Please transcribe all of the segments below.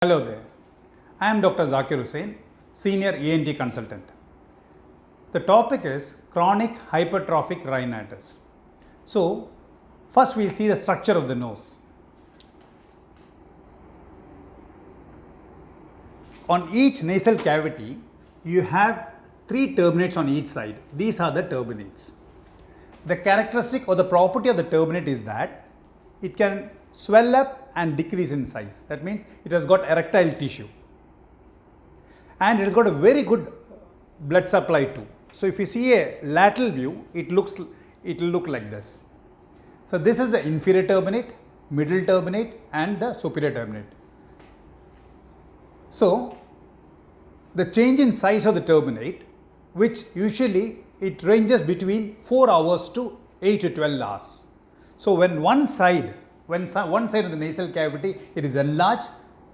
Hello there, I am Dr. Zakir Hussain, Senior ENT Consultant. The topic is chronic hypertrophic rhinitis. So, first we will see the structure of the nose. On each nasal cavity, you have three turbinates on each side. These are the turbinates. The characteristic or the property of the turbinate is that it can swell up and decrease in size. That means it has got erectile tissue and it has got a very good blood supply too. So, if you see a lateral view, it will look like this. So, this is the inferior turbinate, middle turbinate and the superior turbinate. So, the change in size of the turbinate, which usually it ranges between 4 hours to 8 to 12 hours. So, when one side of the nasal cavity it is enlarged,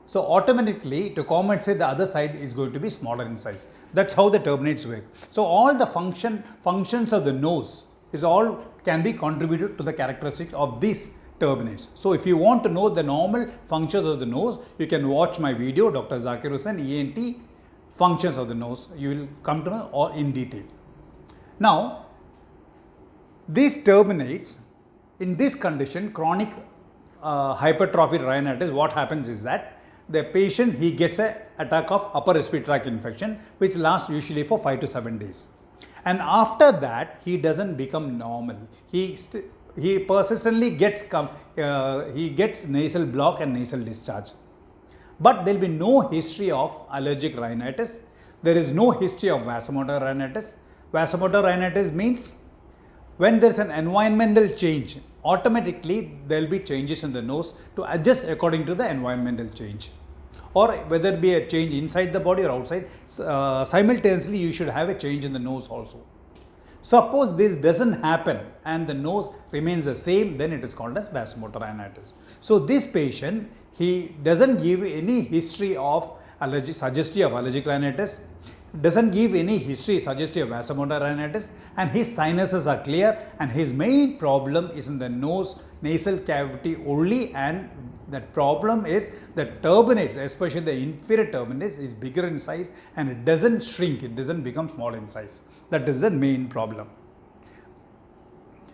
so automatically to compensate the other side is going to be smaller in size. That's how the turbinates work. So, all the functions of the nose is all can be contributed to the characteristics of these turbinates. So, if you want to know the normal functions of the nose, you can watch my video Dr. Zakir Hussain ENT functions of the nose. You will come to know all in detail. Now, these turbinates in this condition, chronic hypertrophic rhinitis, what happens is that the patient he gets an attack of upper respiratory tract infection which lasts usually for 5 to 7 days, and after that he doesn't become normal. He persistently gets nasal block and nasal discharge, but there will be no history of allergic rhinitis. There is no history of vasomotor rhinitis. Vasomotor rhinitis means when there is an environmental change, automatically there will be changes in the nose to adjust according to the environmental change, or whether it be a change inside the body or outside, simultaneously you should have a change in the nose also. Suppose this doesn't happen and the nose remains the same, then it is called as vasomotor rhinitis. So, this patient, he doesn't give any history of suggestive of allergic rhinitis, doesn't give any history suggestive of vasomotor rhinitis, and his sinuses are clear, and his main problem is in the nasal cavity only, and that problem is the turbinates, especially the inferior turbinates, is bigger in size and it doesn't shrink, it doesn't become small in size. That is the main problem.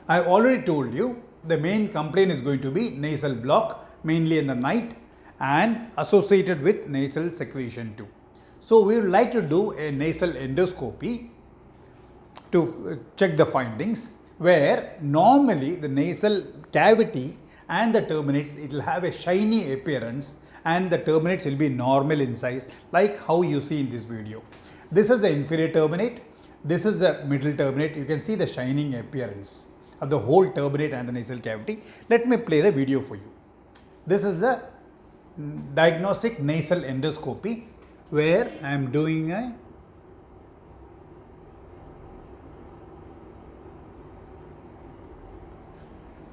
I have already told you the main complaint is going to be nasal block, mainly in the night and associated with nasal secretion too. So, we would like to do a nasal endoscopy to check the findings, where normally the nasal cavity and the turbinates, it will have a shiny appearance and the turbinates will be normal in size, like how you see in this video. This is the inferior turbinate, this is the middle turbinate. You can see the shining appearance of the whole turbinate and the nasal cavity. Let me play the video for you. This is a diagnostic nasal endoscopy, where I am doing a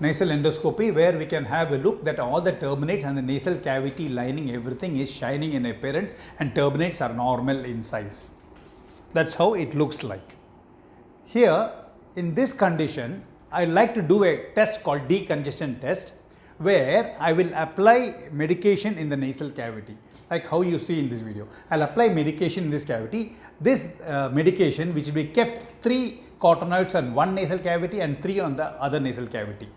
nasal endoscopy, where we can have a look that all the turbinates and the nasal cavity lining, everything is shining in appearance and turbinates are normal in size. That is how it looks like. Here in this condition, I like to do a test called decongestion test, where I will apply medication in the nasal cavity, like how you see in this video. I will apply medication in this cavity. This medication, which will be kept 3 cottonoids on one nasal cavity and 3 on the other nasal cavity.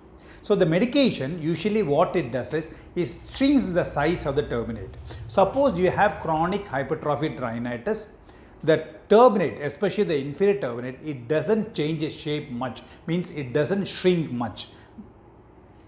So, the medication usually what it does is it shrinks the size of the turbinate. Suppose you have chronic hypertrophic rhinitis, the turbinate, especially the inferior turbinate, it doesn't change its shape much, means it doesn't shrink much,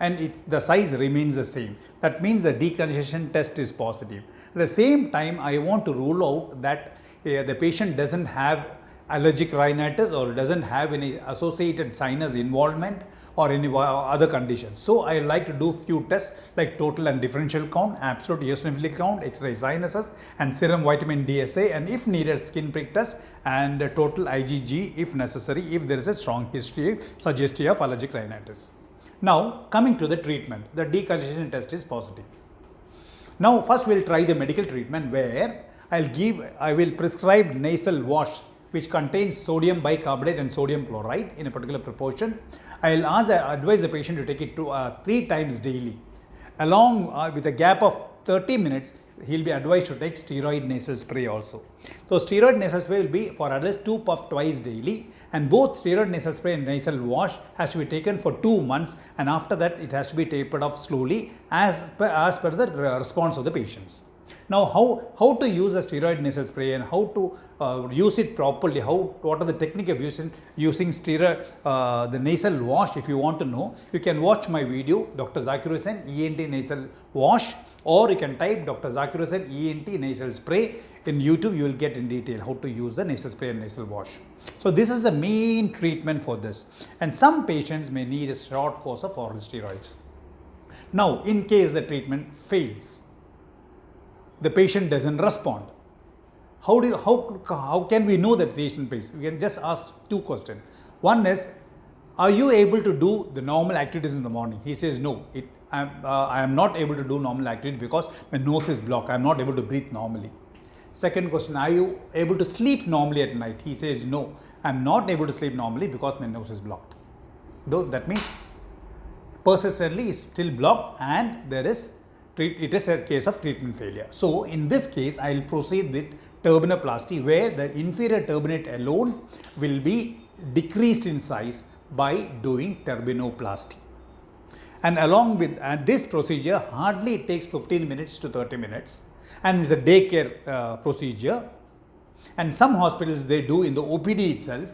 and the size remains the same. That means the decongestion test is positive. At the same time, I want to rule out that the patient doesn't have allergic rhinitis or doesn't have any associated sinus involvement or any other conditions. So, I like to do few tests like total and differential count, absolute eosinophilic count, X-ray sinuses and serum vitamin D assay, and if needed skin prick test and total IgG if necessary, if there is a strong history suggestive of allergic rhinitis. Now, coming to the treatment, the decongestion test is positive. Now, first we will try the medical treatment, where I will prescribe nasal wash which contains sodium bicarbonate and sodium chloride in a particular proportion. I will advise the patient to take it 3 times daily. Along with a gap of 30 minutes, he'll be advised to take steroid nasal spray also. So steroid nasal spray will be for adults 2 puff twice daily, and both steroid nasal spray and nasal wash has to be taken for 2 months, and after that it has to be tapered off slowly as per the response of the patients. Now, how to use a steroid nasal spray and how to use it properly, what are the technique of using steroid, the nasal wash. If you want to know, you can watch my video, Dr. Zakir Hussain ENT nasal wash, or you can type Dr. Zakir Hussain ENT nasal spray in YouTube. You will get in detail how to use the nasal spray and nasal wash. So this is the main treatment for this, and some patients may need a short course of oral steroids. Now, in case the treatment fails, the patient doesn't respond, how can we know that the patient fails? We can just ask 2 questions. One is, are you able to do the normal activities in the morning? He says no, I am not able to do normal activity because my nose is blocked, I am not able to breathe normally. Second question, are you able to sleep normally at night? He says no, I am not able to sleep normally because my nose is blocked. Though that means persistently is still blocked, and it is a case of treatment failure. So in this case, I will proceed with turbinoplasty, where the inferior turbinate alone will be decreased in size by doing turbinoplasty. And along with this procedure, hardly it takes 15 minutes to 30 minutes, and it's a daycare procedure. And some hospitals they do in the OPD itself,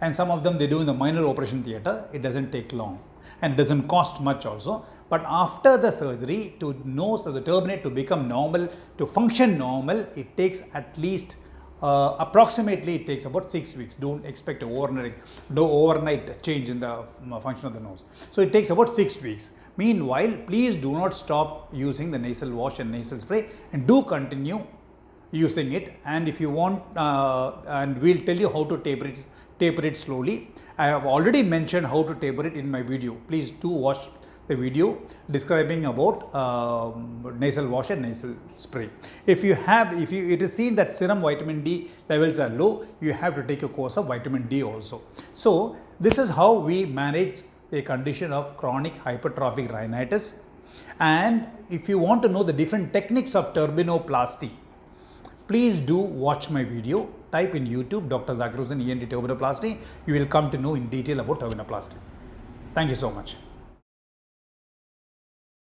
and some of them they do in the minor operation theatre. It doesn't take long and doesn't cost much also. But after the surgery, to the turbinate to become normal, to function normal, it takes at least approximately it takes about 6 weeks. Don't expect no overnight change in the function of the nose. So it takes about 6 weeks. Meanwhile, please do not stop using the nasal wash and nasal spray, and do continue using it. And if you want, and we'll tell you how to taper it slowly. I have already mentioned how to taper it in my video. Please do watch the video describing about nasal wash and nasal spray. If it is seen that serum vitamin D levels are low, you have to take a course of vitamin D also. So this is how we manage a condition of chronic hypertrophic rhinitis. And if you want to know the different techniques of turbinoplasty, please do watch my video. Type in YouTube Dr. Zakir Hussain ENT turbinoplasty. You will come to know in detail about turbinoplasty. Thank you so much.